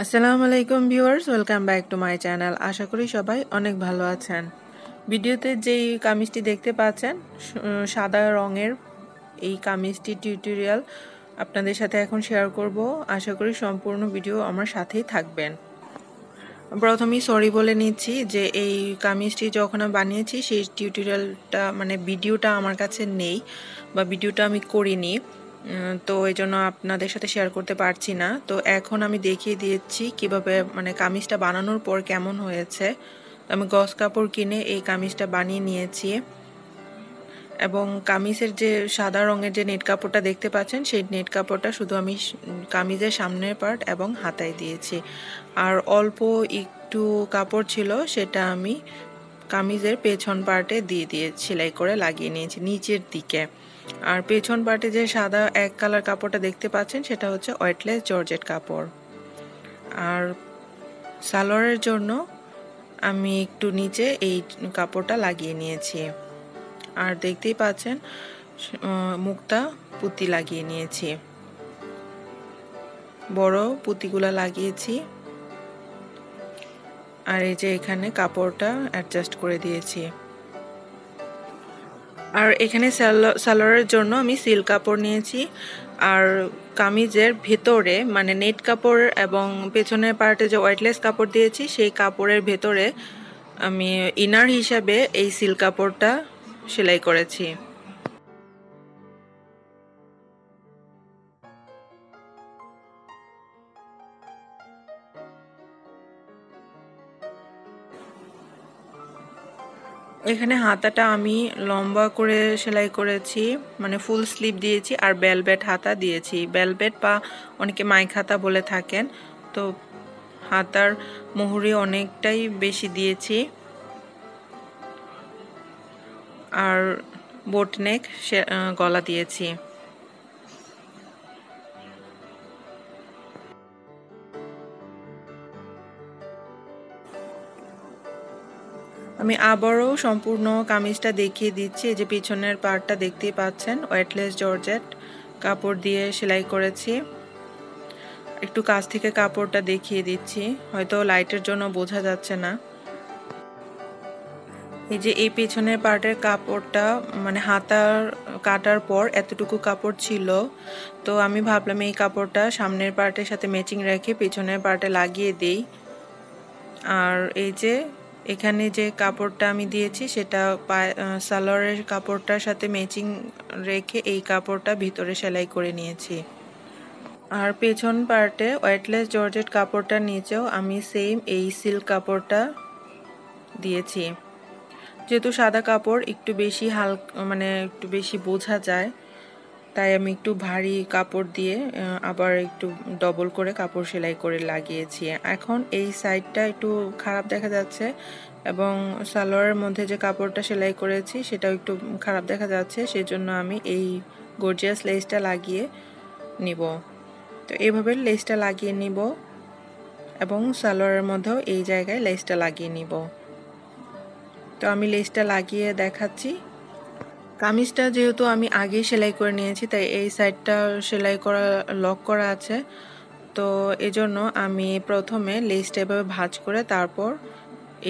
আসসালামু আলাইকুম viewers, welcome back to my channel. আশা করি সবাই অনেক ভালো আছেন। ভিডিওতে যেই কামিজটি দেখতে পাচ্ছেন সাদা রঙের, এই কামিজটি টিউটোরিয়াল আপনাদের সাথে এখন শেয়ার করব। আশা করি সম্পূর্ণ ভিডিও আমার সাথেই থাকবেন। প্রথমেই সরি বলে নিচ্ছি যে এই কামিজটি যখন আমি বানিয়েছি সেই টিউটোরিয়ালটা ভিডিওটা আমার কাছে নেই বা ভিডিওটা আমি করিনি, তো এই জন্য আপনাদের সাথে শেয়ার করতে পারছি না। তো এখন আমি দেখিয়ে দিয়েছি কিভাবে কামিজটা বানানোর পর কেমন হয়েছে। আমি গস কাপড় কিনে এই কামিজটা বানিয়ে নিয়েছি এবং কামিজের যে সাদা রঙের যে নেট কাপড়টা দেখতে পাচ্ছেন সেই নেট কাপড়টা শুধু আমি কামিজের সামনের পার্ট এবং হাতায় দিয়েছি, আর অল্প একটু কাপড় ছিল সেটা আমি কামিজের পেছন পার্টে দিয়ে সেলাই করে লাগিয়ে নিয়েছি নিচের দিকে। আর পেছন পার্টে যে সাদা এক কালার কাপড়টা দেখতে পাচ্ছেন সেটা হচ্ছে ওয়েটলেস জর্জেট কাপড়। আর সালোয়ারের জন্য আমি একটু নিচে এই কাপড়টা লাগিয়ে নিয়েছি। আর দেখতেই পাচ্ছেন মুক্তা পুঁতি লাগিয়ে নিয়েছি, বড় পুঁতিগুলা লাগিয়েছি। আর এই যে এখানে কাপড়টা অ্যাডজাস্ট করে দিয়েছি। আর এখানে সালোয়ারের জন্য আমি সিল্ক কাপড় নিয়েছি। আর কামিজের ভেতরে নেট কাপড় এবং পেছনের পার্টে যে ওয়েটলেস কাপড় দিয়েছি সেই কাপড়ের ভেতরে আমি ইনার হিসাবে এই সিল্ক কাপড়টা সেলাই করেছি। এখানে হাতাটা আমি লম্বা করে সেলাই করেছি, ফুল স্লিভ দিয়েছি আর বেলভেট হাতা দিয়েছি। বেলভেট বা অনেকে মাইক হাতা বলে থাকেন। তো হাতার মুহুরি অনেকটাই বেশি দিয়েছি আর বোটনেক গলা দিয়েছি। আমি আবারও সম্পূর্ণ কামিজটা দেখিয়ে দিচ্ছি। এই যে পিছনের পার্টটা দেখতেই পাচ্ছেন ওয়েটলেস জর্জেট কাপড় দিয়ে সেলাই করেছি। একটু কাছ থেকে কাপড়টা দেখিয়ে দিচ্ছি, হয়তো লাইটের জন্য বোঝা যাচ্ছে না। এই যে এই পেছনের পার্টের কাপড়টা হাতার কাটার পর এতটুকু কাপড় ছিল, তো আমি ভাবলাম এই কাপড়টা সামনের পার্টের সাথে ম্যাচিং রেখে পেছনের পার্টে লাগিয়ে দেই। আর এই যে এখানে যে কাপড়টা আমি দিয়েছি সেটা সালোয়ারের কাপড়টার সাথে ম্যাচিং রেখে এই কাপড়টা ভিতরে সেলাই করে নিয়েছি। আর পেছন পার্টে ওয়েটলেস জর্জেট কাপড়টার নিচেও আমি সেম এই সিল্ক কাপড়টা দিয়েছি। যেহেতু সাদা কাপড় একটু বেশি হালকা একটু বেশি বোঝা যায়, তাই আমি একটু ভারী কাপড় দিয়ে আবার একটু ডবল করে কাপড় সেলাই করে লাগিয়েছি। এখন এই সাইডটা একটু খারাপ দেখা যাচ্ছে এবং সালোয়ারের মধ্যে যে কাপড়টা সেলাই করেছি সেটাও একটু খারাপ দেখা যাচ্ছে, সেজন্য আমি এই গর্জিয়াস লেসটা লাগিয়ে নিব। তো এইভাবে লেসটা লাগিয়ে নিব এবং সালোয়ারের মধ্যেও এই জায়গায় লেসটা লাগিয়ে নিব। তো আমি লেসটা লাগিয়ে দেখাচ্ছি। কামিজটা যেহেতু আমি আগেই সেলাই করে নিয়েছি তাই এই সাইডটা সেলাই করা লক করা আছে, তো এজন্য আমি প্রথমে লেসটা এভাবে ভাঁজ করে তারপর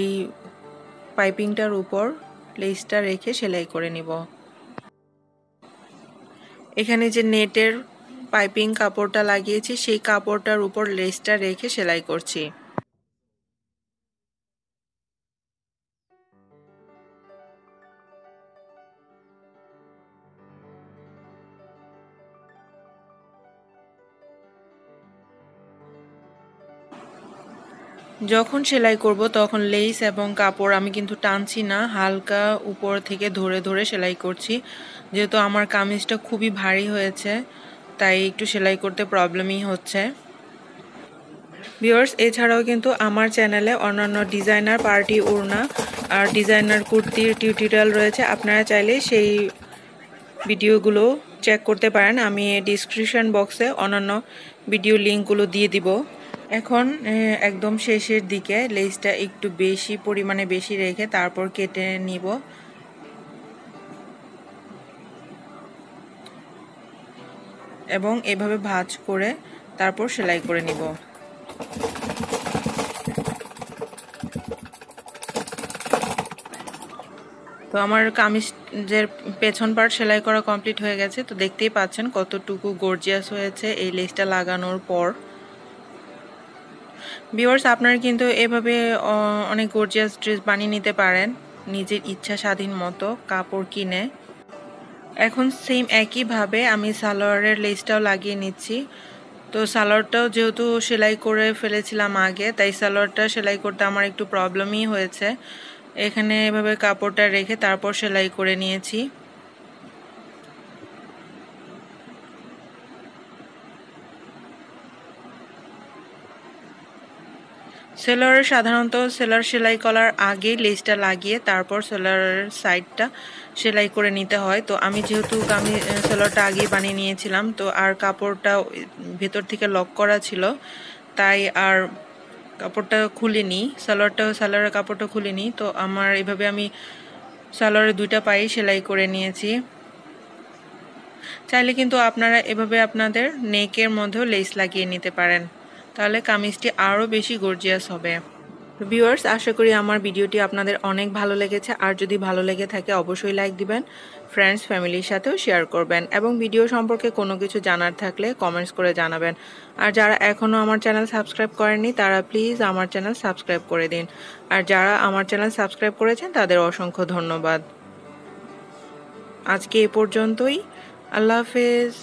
এই পাইপিংটার উপর লেসটা রেখে সেলাই করে নিব। এখানে যে নেটের পাইপিং কাপড়টা লাগিয়েছি সেই কাপড়টার উপর লেসটা রেখে সেলাই করছি। যখন সেলাই করব তখন লেস এবং কাপড় আমি কিন্তু টানছি না, হালকা উপর থেকে ধরে ধরে সেলাই করছি। যেহেতু আমার কামিজটা খুবই ভারী হয়েছে তাই একটু সেলাই করতে প্রবলেমই হচ্ছে। ভিউয়ার্স, এছাড়াও কিন্তু আমার চ্যানেলে অন্যান্য ডিজাইনার পার্টি ওড়না আর ডিজাইনার কুর্তির টিউটোরিয়াল রয়েছে, আপনারা চাইলে সেই ভিডিওগুলো চেক করতে পারেন। আমি ডিসক্রিপশন বক্সে অন্যান্য ভিডিও লিঙ্কগুলো দিয়ে দিব। এখন একদম শেষের দিকে লেসটা একটু বেশি পরিমাণে বেশি রেখে তারপর কেটে নিব এবং এভাবে ভাঁজ করে তারপর সেলাই করে নিব। তো আমার কামিজের পেছন পার্ট সেলাই করা কমপ্লিট হয়ে গেছে। তো দেখতেই পাচ্ছেন কতটুকু গর্জিয়াস হয়েছে এই লেসটা লাগানোর পর। ভিউয়ার্স, আপনারা কিন্তু এভাবে অনেক গর্জিয়াস ড্রেস বানিয়ে নিতে পারেন নিজের ইচ্ছা স্বাধীন মতো কাপড় কিনে। এখন সেম একইভাবে আমি সালোয়ারের লেসটাও লাগিয়ে নিচ্ছি। তো সালোয়ারটাও যেহেতু সেলাই করে ফেলেছিলাম আগে, তাই সালোয়ারটা সেলাই করতে আমার একটু প্রবলেমই হয়েছে। এখানে এভাবে কাপড়টা রেখে তারপর সেলাই করে নিয়েছি। সেলারের সাধারণত সেলার সেলাই করার আগে লেসটা লাগিয়ে তারপর সেলারের সাইডটা সেলাই করে নিতে হয়। তো আমি যেহেতু সেলারটা আগেই বানিয়ে নিয়েছিলাম, তো আর কাপড়টা ভেতর থেকে লক করা ছিল, তাই আর কাপড়টা খুলিনি, সালোয়ারের কাপড়টা খুলিনি। তো আমার এভাবে আমি সালোয়ারের দুইটা পায়ে সেলাই করে নিয়েছি। চাইলে কিন্তু আপনারা এভাবে আপনাদের নেকের মধ্যেও লেস লাগিয়ে নিতে পারেন, তাহলে কামিজটি আরও বেশি গর্জিয়াস হবে। ভিউয়ার্স, আশা করি আমার ভিডিওটি আপনাদের অনেক ভালো লেগেছে। আর যদি ভালো লেগে থাকে অবশ্যই লাইক দিবেন, ফ্রেন্ডস ফ্যামিলির সাথেও শেয়ার করবেন এবং ভিডিও সম্পর্কে কোনো কিছু জানার থাকলে কমেন্টস করে জানাবেন। আর যারা এখনও আমার চ্যানেল সাবস্ক্রাইব করেননি তারা প্লিজ আমার চ্যানেল সাবস্ক্রাইব করে দিন। আর যারা আমার চ্যানেল সাবস্ক্রাইব করেছেন তাদের অসংখ্য ধন্যবাদ। আজকে এই পর্যন্তই। আল্লাহ হাফেজ।